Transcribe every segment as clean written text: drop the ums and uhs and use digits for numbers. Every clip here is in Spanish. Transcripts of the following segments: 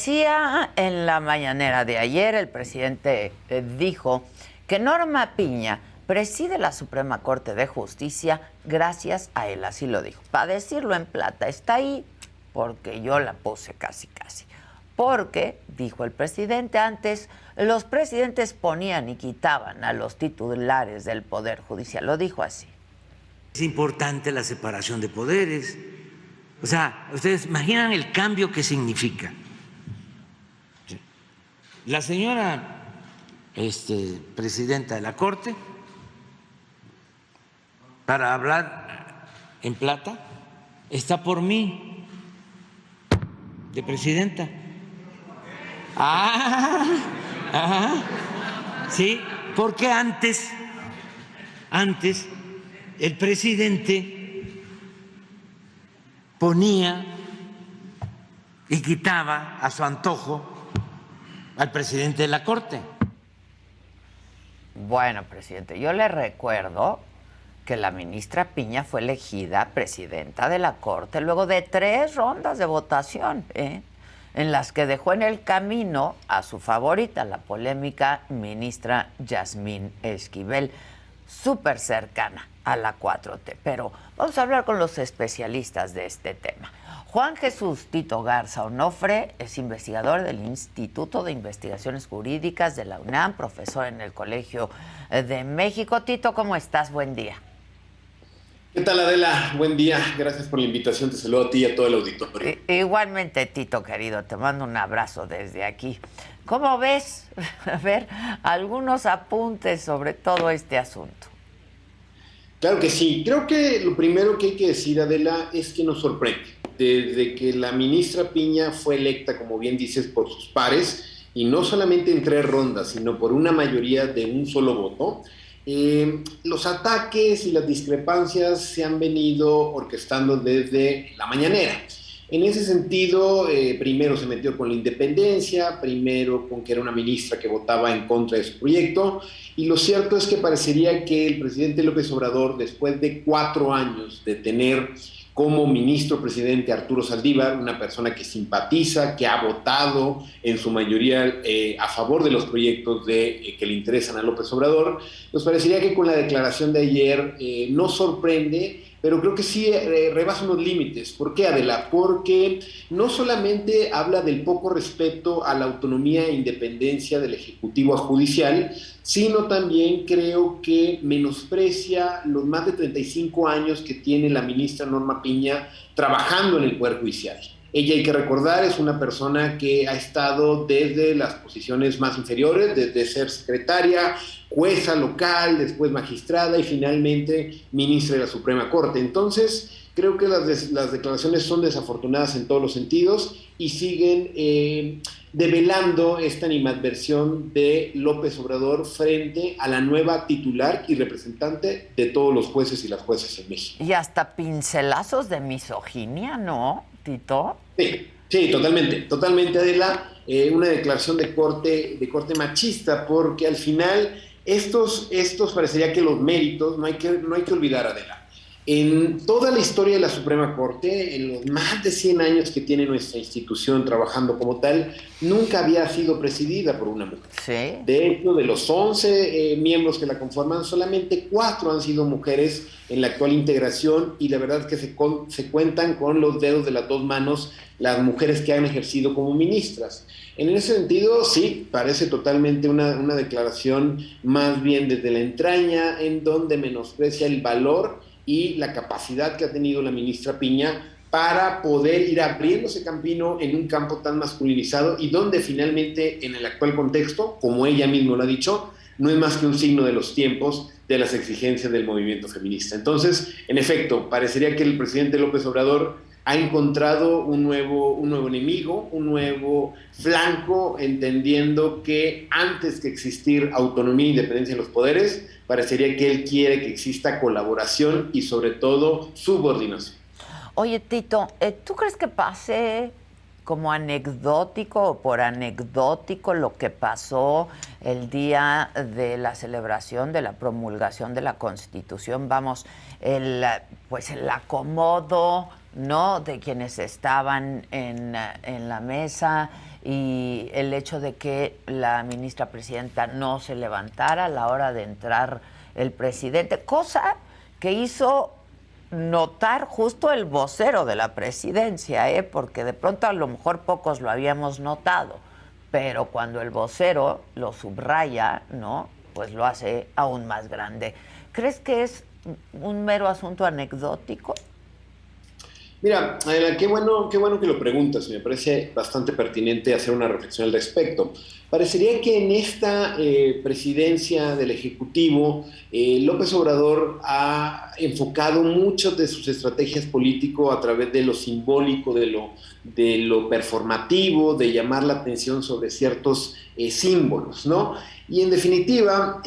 decía en la mañanera de ayer, el presidente dijo que Norma Piña preside la Suprema Corte de Justicia gracias a él, así lo dijo. Para decirlo en plata, está ahí porque yo la puse casi. Porque, dijo el presidente, antes los presidentes ponían y quitaban a los titulares del Poder Judicial. Lo dijo así. Es importante la separación de poderes. O sea, ustedes imaginan el cambio que significa. La señora presidenta de la Corte, para hablar en plata, está por mí de presidenta. Sí, porque antes el presidente ponía y quitaba a su antojo al presidente de la Corte. Bueno, presidente, yo le recuerdo que la ministra Piña fue elegida presidenta de la Corte luego de 3 rondas de votación, en las que dejó en el camino a su favorita, la polémica ministra Yasmín Esquivel, súper cercana a la 4T. Pero vamos a hablar con los especialistas de este tema. Juan Jesús Tito Garza Onofre es investigador del Instituto de Investigaciones Jurídicas de la UNAM, profesor en el Colegio de México. Tito, ¿cómo estás? Buen día. ¿Qué tal, Adela? Buen día. Gracias por la invitación. Te saludo a ti y a todo el auditorio. Igualmente, Tito, querido, te mando un abrazo desde aquí. ¿Cómo ves? A ver, algunos apuntes sobre todo este asunto. Claro que sí. Creo que lo primero que hay que decir, Adela, es que nos sorprende. Desde que la ministra Piña fue electa, como bien dices, por sus pares, y no solamente en 3 rondas, sino por una mayoría de un solo voto, los ataques y las discrepancias se han venido orquestando desde la mañanera. En ese sentido, primero se metió con la independencia, primero con que era una ministra que votaba en contra de su proyecto, y lo cierto es que parecería que el presidente López Obrador, después de 4 años de tener como ministro presidente Arturo Saldívar, una persona que simpatiza, que ha votado en su mayoría a favor de los proyectos que le interesan a López Obrador, nos parecería que con la declaración de ayer no sorprende, pero creo que sí rebasa unos límites. ¿Por qué, Adela? Porque no solamente habla del poco respeto a la autonomía e independencia del Ejecutivo judicial, sino también creo que menosprecia los más de 35 años que tiene la ministra Norma Piña trabajando en el Poder Judicial. Ella, hay que recordar, es una persona que ha estado desde las posiciones más inferiores, desde ser secretaria, jueza local, después magistrada y finalmente ministra de la Suprema Corte. Entonces, creo que las declaraciones son desafortunadas en todos los sentidos y siguen develando esta animadversión de López Obrador frente a la nueva titular y representante de todos los jueces y las jueces en México. Y hasta pincelazos de misoginia, ¿no, Tito? Sí, totalmente, Adela. Una declaración de corte machista, porque al final estos parecería que los méritos, no hay que olvidar, Adela. En toda la historia de la Suprema Corte, en los más de 100 años que tiene nuestra institución trabajando como tal, nunca había sido presidida por una mujer. Sí. De hecho, de los 11 miembros que la conforman, solamente 4 han sido mujeres en la actual integración, y la verdad es que se cuentan con los dedos de las 2 manos las mujeres que han ejercido como ministras. En ese sentido, sí, parece totalmente una declaración más bien desde la entraña, en donde menosprecia el valor y la capacidad que ha tenido la ministra Piña para poder ir abriéndose camino en un campo tan masculinizado y donde finalmente, en el actual contexto, como ella misma lo ha dicho, no es más que un signo de los tiempos, de las exigencias del movimiento feminista. Entonces, en efecto, parecería que el presidente López Obrador ha encontrado un nuevo enemigo, un nuevo flanco, entendiendo que antes que existir autonomía e independencia en los poderes, parecería que él quiere que exista colaboración y sobre todo subordinación. Oye, Tito, ¿tú crees que pase como anecdótico o por anecdótico lo que pasó el día de la celebración de la promulgación de la Constitución? Vamos, el acomodo, ¿no?, de quienes estaban en la mesa, y el hecho de que la ministra presidenta no se levantara a la hora de entrar el presidente, cosa que hizo notar justo el vocero de la presidencia, porque de pronto a lo mejor pocos lo habíamos notado, pero cuando el vocero lo subraya, ¿no? Pues lo hace aún más grande. ¿Crees que es un mero asunto anecdótico? Mira, Adela, qué bueno que lo preguntas. Me parece bastante pertinente hacer una reflexión al respecto. Parecería que en esta presidencia del Ejecutivo, López Obrador ha enfocado muchas de sus estrategias políticas a través de lo simbólico, de lo performativo, de llamar la atención sobre ciertos símbolos, ¿no? Y en definitiva,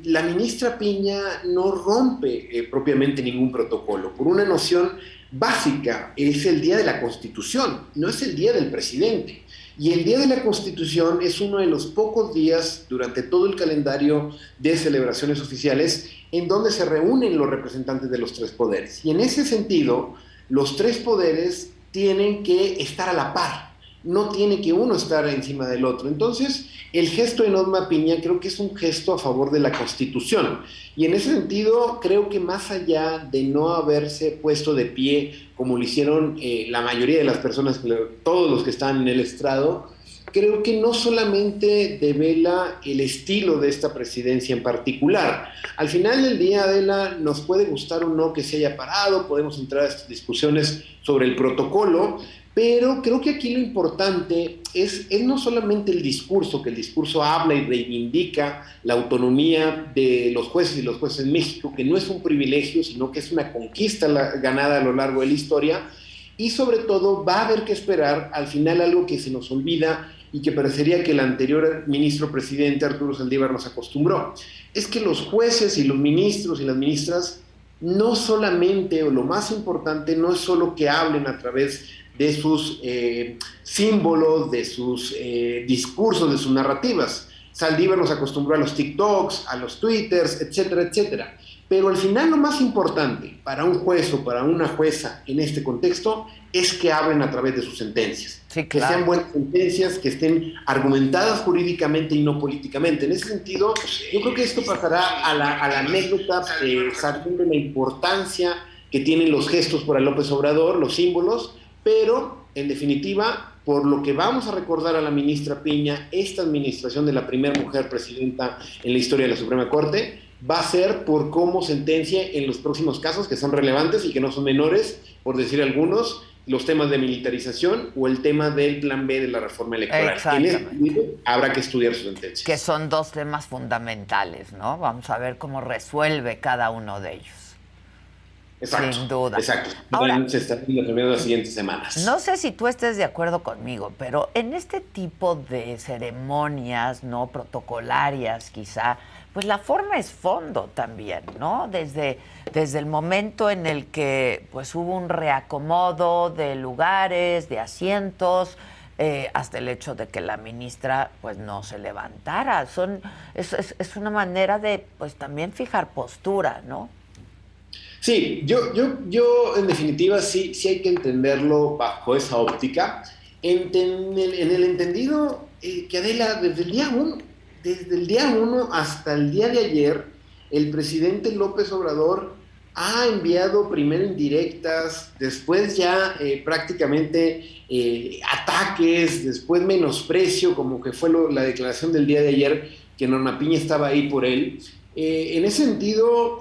la ministra Piña no rompe propiamente ningún protocolo, por una noción básica. Es el día de la Constitución, no es el día del presidente. Y el día de la Constitución es uno de los pocos días durante todo el calendario de celebraciones oficiales en donde se reúnen los representantes de los tres poderes. Y en ese sentido, los tres poderes tienen que estar a la par, no tiene que uno estar encima del otro. Entonces, el gesto de Norma Piña creo que es un gesto a favor de la Constitución. Y en ese sentido, creo que más allá de no haberse puesto de pie, como lo hicieron la mayoría de las personas, todos los que están en el estrado, creo que no solamente devela el estilo de esta presidencia en particular. Al final del día, Adela, nos puede gustar o no que se haya parado, podemos entrar a estas discusiones sobre el protocolo, pero creo que aquí lo importante es no solamente el discurso, que el discurso habla y reivindica la autonomía de los jueces y los jueces en México, que no es un privilegio, sino que es una conquista ganada a lo largo de la historia, y sobre todo va a haber que esperar al final algo que se nos olvida y que parecería que el anterior ministro presidente Arturo Saldívar nos acostumbró. Es que los jueces y los ministros y las ministras no solamente, o lo más importante, no es solo que hablen a través de sus símbolos, de sus discursos, de sus narrativas. Saldívar nos acostumbró a los TikToks, a los Twitters, etcétera, etcétera. Pero al final lo más importante para un juez o para una jueza en este contexto es que hablen a través de sus sentencias. Sí, claro. Que sean buenas sentencias, que estén argumentadas jurídicamente y no políticamente. En ese sentido, yo creo que esto pasará a la anécdota, sabiendo la importancia que tienen los gestos para López Obrador, los símbolos, pero en definitiva, por lo que vamos a recordar a la ministra Piña, esta administración de la primera mujer presidenta en la historia de la Suprema Corte, va a ser por cómo sentencia en los próximos casos que son relevantes y que no son menores, por decir algunos, los temas de militarización o el tema del plan B de la reforma electoral. En ese sentido, habrá que estudiar sus sentencias. Que son dos temas fundamentales, ¿no? Vamos a ver cómo resuelve cada uno de ellos. Exacto, sin duda. Exacto. Ahora, se están resolviendo las siguientes semanas. No sé si tú estés de acuerdo conmigo, pero en este tipo de ceremonias, ¿no? Protocolarias, quizá, pues la forma es fondo también, ¿no? Desde el momento en el que pues hubo un reacomodo de lugares, de asientos, hasta el hecho de que la ministra pues no se levantara. Es una manera de pues también fijar postura, ¿no? Sí, yo en definitiva sí hay que entenderlo bajo esa óptica, en el entendido que Adela, desde el día uno hasta el día de ayer, el presidente López Obrador ha enviado primero indirectas, después ya prácticamente ataques, después menosprecio, como que fue la declaración del día de ayer, que Norma Piña estaba ahí por él. En ese sentido,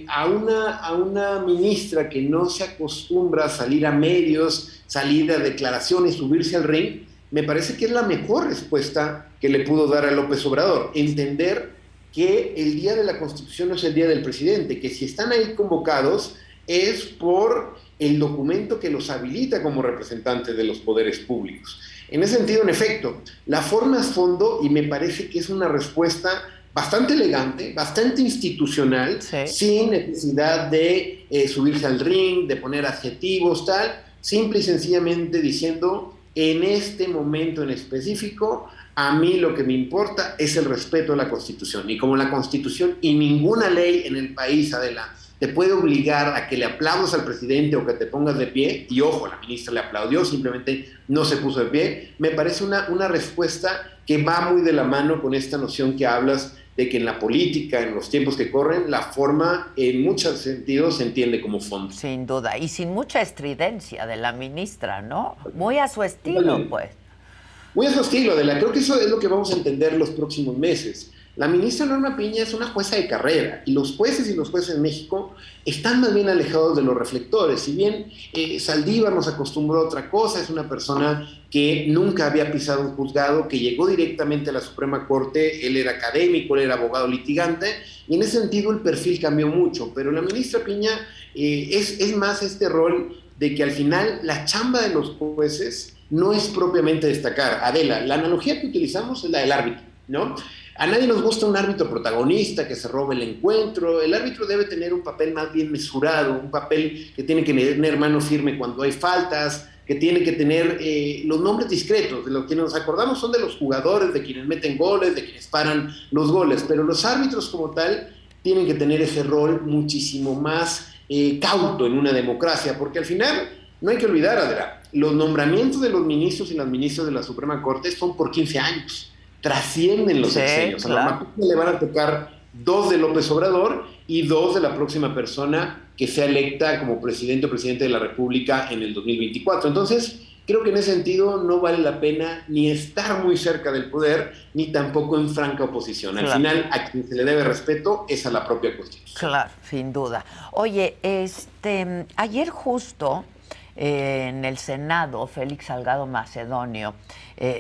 a una ministra que no se acostumbra a salir a medios, salir a declaraciones, subirse al ring, me parece que es la mejor respuesta que le pudo dar a López Obrador. Entender que el día de la Constitución no es el día del presidente, que si están ahí convocados es por el documento que los habilita como representantes de los poderes públicos. En ese sentido, en efecto, la forma es fondo y me parece que es una respuesta bastante elegante, bastante institucional, sí, sin necesidad de subirse al ring, de poner adjetivos, tal, simple y sencillamente diciendo, en este momento en específico, a mí lo que me importa es el respeto a la Constitución. Y como la Constitución y ninguna ley en el país, Adela, te puede obligar a que le aplaudas al presidente o que te pongas de pie, y ojo, la ministra le aplaudió, simplemente no se puso de pie. Me parece una respuesta que va muy de la mano con esta noción que hablas de que en la política, en los tiempos que corren, la forma en muchos sentidos se entiende como fondo. Sin duda, y sin mucha estridencia de la ministra, ¿no? Muy a su estilo, pues. Muy a su estilo, Adela. Creo que eso es lo que vamos a entender los próximos meses. La ministra Norma Piña es una jueza de carrera, y los jueces en México están más bien alejados de los reflectores. Si bien Saldívar nos acostumbró a otra cosa, es una persona que nunca había pisado un juzgado, que llegó directamente a la Suprema Corte, él era académico, él era abogado litigante, y en ese sentido el perfil cambió mucho. Pero la ministra Piña es más este rol de que al final la chamba de los jueces no es propiamente destacar. Adela, la analogía que utilizamos es la del árbitro, ¿no? A nadie nos gusta un árbitro protagonista que se robe el encuentro. El árbitro debe tener un papel más bien mesurado, un papel que tiene que tener mano firme cuando hay faltas, que tiene que tener los nombres discretos. De lo que nos acordamos son de los jugadores, de quienes meten goles, de quienes paran los goles, pero los árbitros como tal tienen que tener ese rol muchísimo más cauto en una democracia, porque al final no hay que olvidar, Adela, los nombramientos de los ministros y las ministras de la Suprema Corte son por 15 años. Trascienden los sexenios. Claro. A Norma Piña le van a tocar 2 de López Obrador y 2 de la próxima persona que sea electa como presidente o presidente de la República en el 2024. Entonces, creo que en ese sentido no vale la pena ni estar muy cerca del poder, ni tampoco en franca oposición. Al final, a quien se le debe respeto es a la propia Constitución. Claro, sin duda. Oye, ayer justo en el Senado, Félix Salgado Macedonio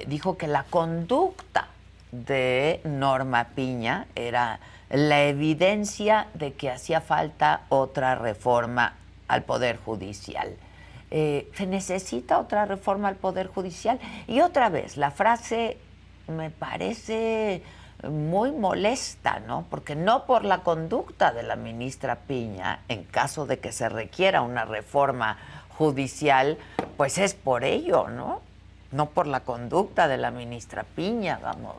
dijo que la conducta de Norma Piña era la evidencia de que hacía falta otra reforma al Poder Judicial. ¿Se necesita otra reforma al Poder Judicial? Y otra vez, la frase me parece muy molesta, ¿no? Porque no por la conducta de la ministra Piña, en caso de que se requiera una reforma judicial, pues es por ello, ¿no? No por la conducta de la ministra Piña, vamos.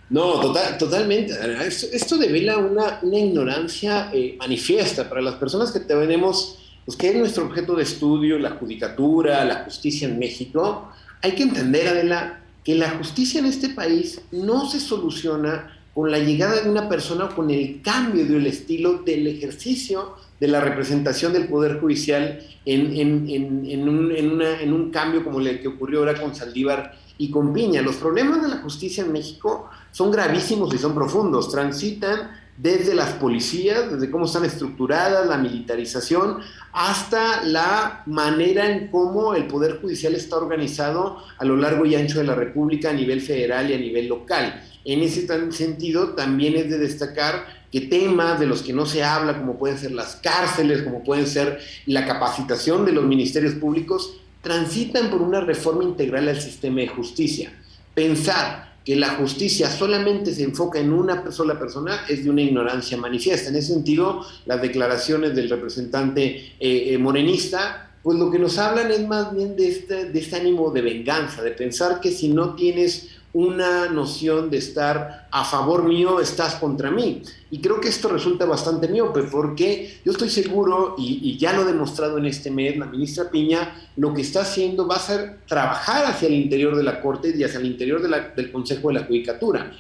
No, totalmente. Esto devela una ignorancia manifiesta para las personas que tenemos, pues, que es nuestro objeto de estudio, la judicatura, la justicia en México. Hay que entender, Adela, que la justicia en este país no se soluciona con la llegada de una persona o con el cambio del estilo del ejercicio de la representación del Poder Judicial en un cambio como el que ocurrió ahora con Saldívar y con Piña. Los problemas de la justicia en México son gravísimos y son profundos. Transitan desde las policías, desde cómo están estructuradas, la militarización, hasta la manera en cómo el Poder Judicial está organizado a lo largo y ancho de la República, a nivel federal y a nivel local. En ese sentido, también es de destacar que temas de los que no se habla, como pueden ser las cárceles, como pueden ser la capacitación de los ministerios públicos, transitan por una reforma integral al sistema de justicia. Pensar que la justicia solamente se enfoca en una sola persona es de una ignorancia manifiesta. En ese sentido, las declaraciones del representante morenista, pues lo que nos hablan es más bien de este ánimo de venganza, de pensar que si no tienes una noción de estar a favor mío, estás contra mí. Y creo que esto resulta bastante miope, porque yo estoy seguro, y ya lo he demostrado en este mes, la ministra Piña lo que está haciendo va a ser trabajar hacia el interior de la Corte y hacia el interior del Consejo de la Judicatura,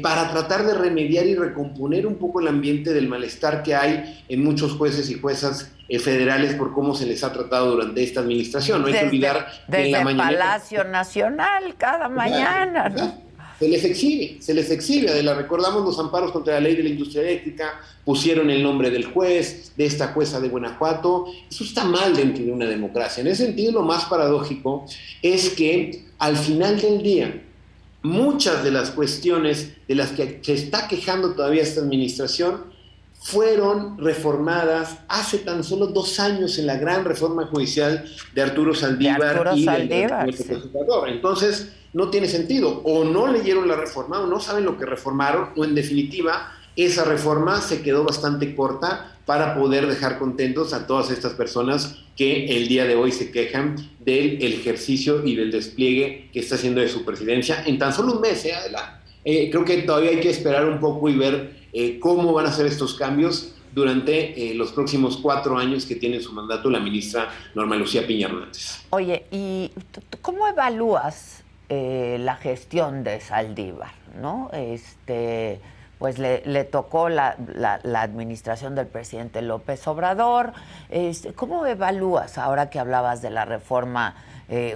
para tratar de remediar y recomponer un poco el ambiente del malestar que hay en muchos jueces y juezas federales por cómo se les ha tratado durante esta administración. No hay que olvidar que en la mañanera, Palacio Nacional cada mañana, ¿no? Se les exhibe, Adela. Recordamos los amparos contra la ley de la industria eléctrica, pusieron el nombre del juez, de esta jueza de Guanajuato. Eso está mal dentro de una democracia. En ese sentido, lo más paradójico es que al final del día, muchas de las cuestiones de las que se está quejando todavía esta administración fueron reformadas hace tan solo 2 años en la gran reforma judicial de Arturo Saldívar y del presentador. Entonces, no tiene sentido. O no leyeron la reforma, o no saben lo que reformaron, o en definitiva, esa reforma se quedó bastante corta para poder dejar contentos a todas estas personas que el día de hoy se quejan del ejercicio y del despliegue que está haciendo de su presidencia en tan solo un mes, Adela. Creo que todavía hay que esperar un poco y ver cómo van a ser estos cambios, durante los próximos 4 años que tiene en su mandato la ministra Norma Lucía Piña Hernández. Oye, ¿y cómo evalúas la gestión de Saldívar, ¿no? Pues le tocó la administración del presidente López Obrador. ¿Cómo evalúas, ahora que hablabas de la reforma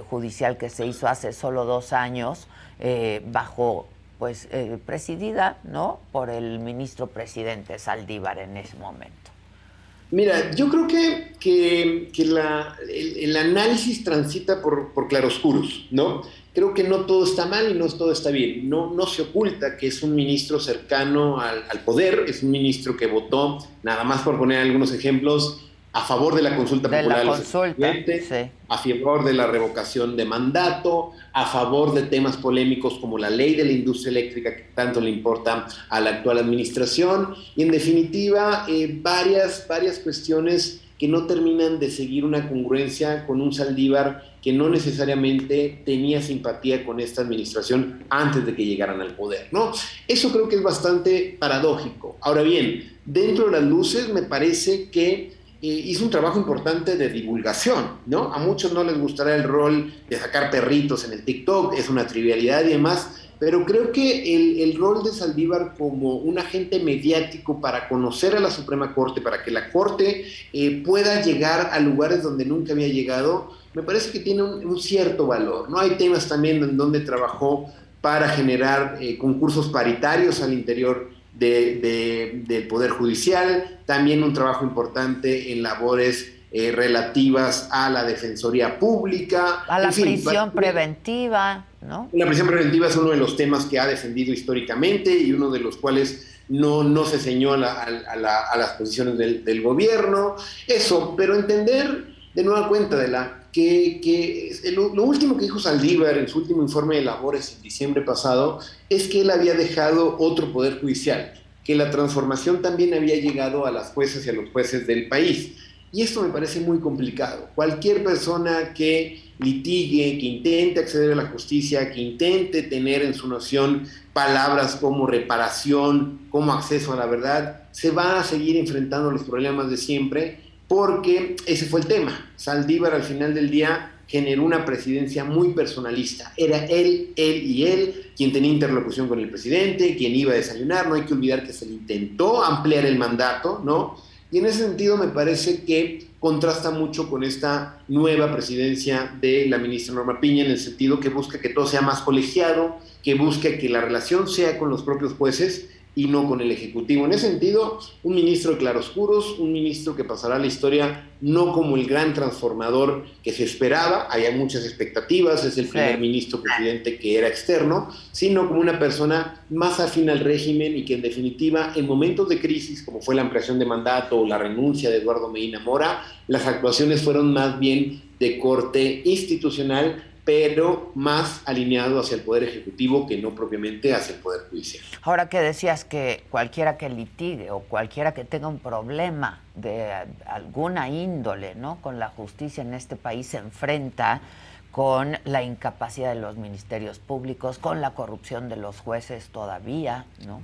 judicial que se hizo hace solo 2 años, bajo, pues, presidida, ¿no?, por el ministro presidente Saldívar en ese momento? Mira, yo creo que el análisis transita por claroscuros, ¿no? Creo que no todo está mal y no todo está bien. No se oculta que es un ministro cercano al poder, es un ministro que votó, nada más por poner algunos ejemplos, a favor de la consulta popular, sí, a favor de la revocación de mandato, a favor de temas polémicos como la ley de la industria eléctrica que tanto le importa a la actual administración, y en definitiva varias cuestiones que no terminan de seguir una congruencia con un Saldívar que no necesariamente tenía simpatía con esta administración antes de que llegaran al poder, ¿no? Eso creo que es bastante paradójico. Ahora bien, dentro de las luces me parece que hizo un trabajo importante de divulgación, ¿no? A muchos no les gustará el rol de sacar perritos en el TikTok, es una trivialidad y demás, pero creo que el rol de Saldívar como un agente mediático para conocer a la Suprema Corte, para que la Corte pueda llegar a lugares donde nunca había llegado, me parece que tiene un cierto valor, ¿no? Hay temas también en donde trabajó para generar concursos paritarios al interior del Poder Judicial, también un trabajo importante en labores relativas a la Defensoría Pública. A la prisión preventiva, ¿no? La prisión preventiva es uno de los temas que ha defendido históricamente y uno de los cuales no se ceñó a las posiciones del gobierno. Eso, pero entender de nueva cuenta que lo último que dijo Saldívar en su último informe de labores en diciembre pasado es que él había dejado otro poder judicial, que la transformación también había llegado a las jueces y a los jueces del país. Y esto me parece muy complicado. Cualquier persona que litigue, que intente acceder a la justicia, que intente tener en su noción palabras como reparación, como acceso a la verdad, se va a seguir enfrentando a los problemas de siempre, porque ese fue el tema. Saldívar al final del día generó una presidencia muy personalista. Era él y él quien tenía interlocución con el presidente, quien iba a desayunar. No hay que olvidar que se le intentó ampliar el mandato, ¿no? Y en ese sentido me parece que contrasta mucho con esta nueva presidencia de la ministra Norma Piña, en el sentido que busca que todo sea más colegiado, que busca que la relación sea con los propios jueces y no con el Ejecutivo. En ese sentido, un ministro de claroscuros, un ministro que pasará a la historia no como el gran transformador que se esperaba, había muchas expectativas, es el primer ministro presidente que era externo, sino como una persona más afín al régimen y que en definitiva, en momentos de crisis, como fue la ampliación de mandato o la renuncia de Eduardo Medina Mora, las actuaciones fueron más bien de corte institucional, pero más alineado hacia el Poder Ejecutivo que no propiamente hacia el Poder Judicial. Ahora que decías que cualquiera que litigue o cualquiera que tenga un problema de alguna índole, ¿no?, con la justicia en este país se enfrenta con la incapacidad de los ministerios públicos, con la corrupción de los jueces todavía, ¿no?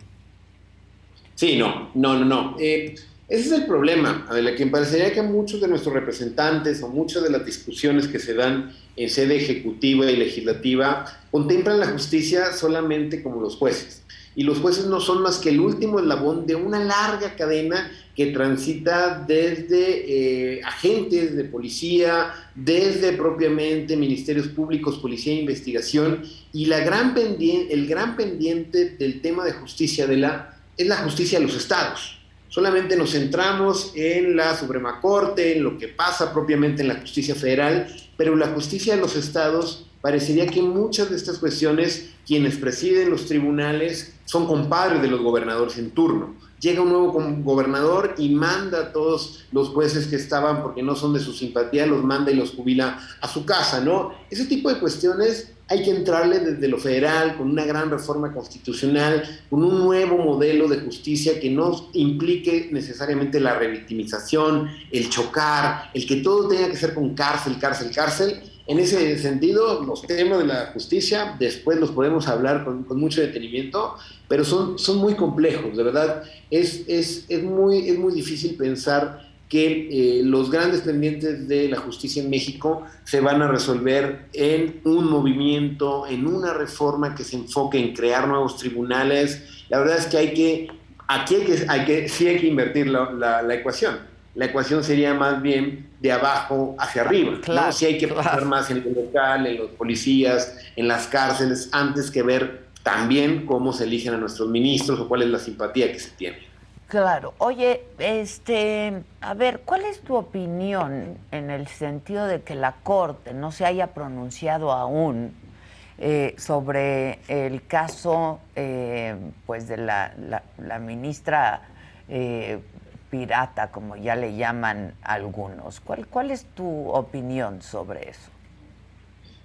Sí, no. Ese es el problema, Adela, que me parecería que muchos de nuestros representantes o muchas de las discusiones que se dan en sede ejecutiva y legislativa contemplan la justicia solamente como los jueces. Y los jueces no son más que el último eslabón de una larga cadena que transita desde agentes de policía, desde propiamente ministerios públicos, policía e investigación. Y el gran pendiente del tema de justicia es la justicia de los estados. Solamente nos centramos en la Suprema Corte, en lo que pasa propiamente en la justicia federal, pero la justicia de los estados parecería que muchas de estas cuestiones, quienes presiden los tribunales son compadres de los gobernadores en turno. Llega un nuevo gobernador y manda a todos los jueces que estaban, porque no son de su simpatía, los manda y los jubila a su casa, ¿no? Ese tipo de cuestiones hay que entrarle desde lo federal, con una gran reforma constitucional, con un nuevo modelo de justicia que no implique necesariamente la revictimización, el chocar, el que todo tenga que ser con cárcel. en ese sentido, los temas de la justicia después los podemos hablar con mucho detenimiento, pero son muy complejos, de verdad. Es muy difícil pensar que los grandes pendientes de la justicia en México se van a resolver en un movimiento, en una reforma que se enfoque en crear nuevos tribunales. La verdad es que sí hay que invertir la ecuación. La ecuación sería más bien de abajo hacia arriba, claro, ¿no? Sí hay que pensar más en el local, en los policías, en las cárceles, antes que ver también cómo se eligen a nuestros ministros o cuál es la simpatía que se tiene. Claro. Oye, a ver, ¿cuál es tu opinión en el sentido de que la Corte no se haya pronunciado aún sobre el caso, pues, de la ministra pirata, como ya le llaman algunos? ¿Cuál es tu opinión sobre eso?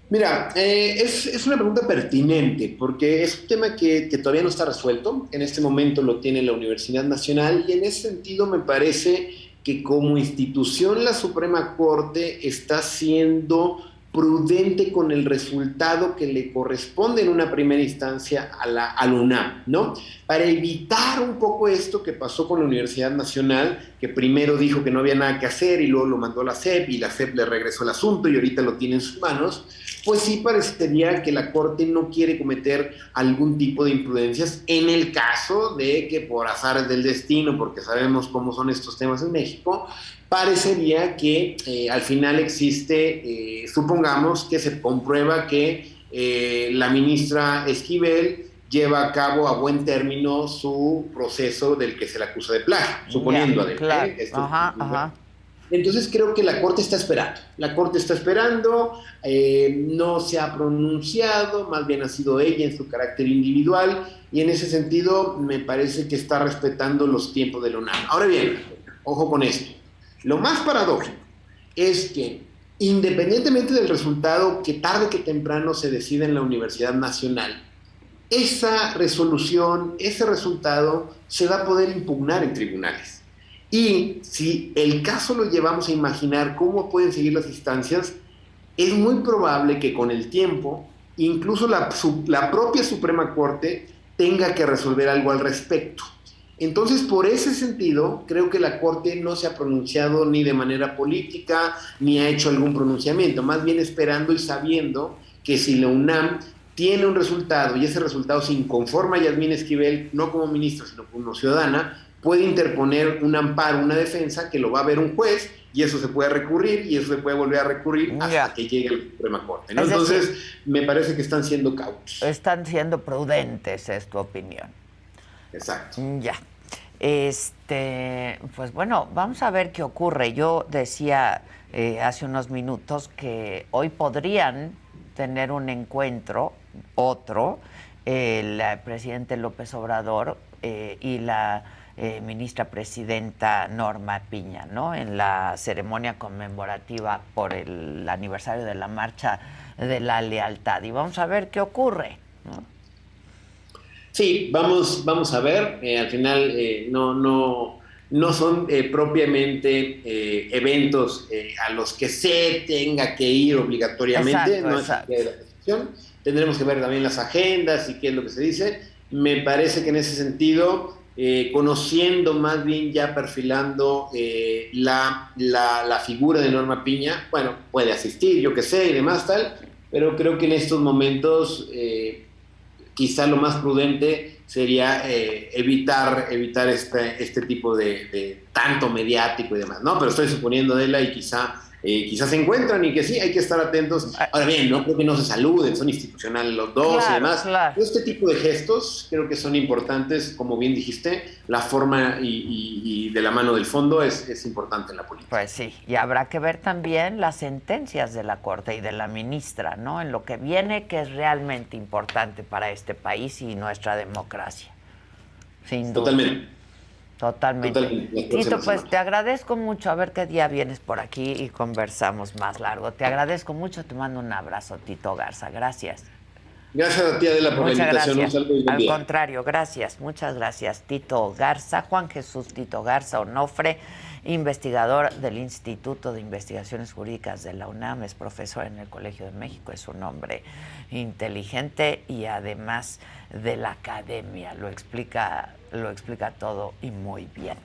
Mira, es una pregunta pertinente porque es un tema que todavía no está resuelto. En este momento lo tiene la Universidad Nacional y en ese sentido me parece que como institución la Suprema Corte está siendo prudente con el resultado que le corresponde en una primera instancia a la UNAM, ¿no? Para evitar un poco esto que pasó con la Universidad Nacional, que primero dijo que no había nada que hacer y luego lo mandó a la SEP y la SEP le regresó el asunto y ahorita lo tiene en sus manos, pues sí parecería que la Corte no quiere cometer algún tipo de imprudencias en el caso de que por azares del destino, porque sabemos cómo son estos temas en México, parecería que al final existe, supongamos que se comprueba que la ministra Esquivel lleva a cabo a buen término su proceso del que se le acusa de plagio, suponiendo, Adela. Claro. Ajá. Entonces creo que la Corte está esperando. La Corte está esperando, no se ha pronunciado, más bien ha sido ella en su carácter individual, y en ese sentido me parece que está respetando los tiempos de la UNAM. Ahora bien, ojo con esto. Lo más paradójico es que, independientemente del resultado que tarde que temprano se decida en la Universidad Nacional, esa resolución, ese resultado se va a poder impugnar en tribunales. Y si el caso lo llevamos a imaginar cómo pueden seguir las instancias, es muy probable que con el tiempo, incluso la propia Suprema Corte tenga que resolver algo al respecto. Entonces, por ese sentido, creo que la Corte no se ha pronunciado ni de manera política, ni ha hecho algún pronunciamiento, más bien esperando y sabiendo que si la UNAM tiene un resultado y ese resultado se inconforma a Yasmín Esquivel, no como ministra, sino como ciudadana, puede interponer un amparo, una defensa, que lo va a ver un juez, y eso se puede recurrir, y eso se puede volver a recurrir hasta que llegue a la Suprema Corte, ¿no? Entonces, me parece que están siendo cautos. Están siendo prudentes, es tu opinión. Exacto. Ya. Pues bueno, vamos a ver qué ocurre. Yo decía hace unos minutos que hoy podrían tener un encuentro, otro, el presidente López Obrador y la ministra presidenta Norma Piña, ¿no? En la ceremonia conmemorativa por el aniversario de la Marcha de la Lealtad. Y vamos a ver qué ocurre, ¿no? Sí, vamos a ver. Al final no son propiamente eventos a los que se tenga que ir obligatoriamente. Exacto. Es la decisión. Tendremos que ver también las agendas y qué es lo que se dice. Me parece que en ese sentido, conociendo más bien ya perfilando la figura de Norma Piña, bueno, puede asistir, yo qué sé, y demás tal, pero creo que en estos momentos quizá lo más prudente sería evitar este tipo de tanto mediático y demás, ¿no? Pero estoy suponiendo, Adela, y quizá se encuentran y que sí, hay que estar atentos. Ahora bien, no creo que no se saluden, son institucionales los dos y demás. Claro. Este tipo de gestos creo que son importantes, como bien dijiste, la forma y de la mano del fondo es importante en la política. Pues sí, y habrá que ver también las sentencias de la Corte y de la ministra, ¿no? En lo que viene, que es realmente importante para este país y nuestra democracia. Sin duda. Totalmente. Tito, pues te agradezco mucho. A ver qué día vienes por aquí y conversamos más largo. Te agradezco mucho. Te mando un abrazo, Tito Garza. Gracias. Gracias a ti, Adela, por la invitación. Gracias. Un saludo y buen día. Al contrario, gracias. Muchas gracias, Tito Garza, Juan Jesús Tito Garza Onofre. investigador del Instituto de Investigaciones Jurídicas de la UNAM, es profesor en el Colegio de México, es un hombre inteligente y además de la academia, lo explica todo y muy bien.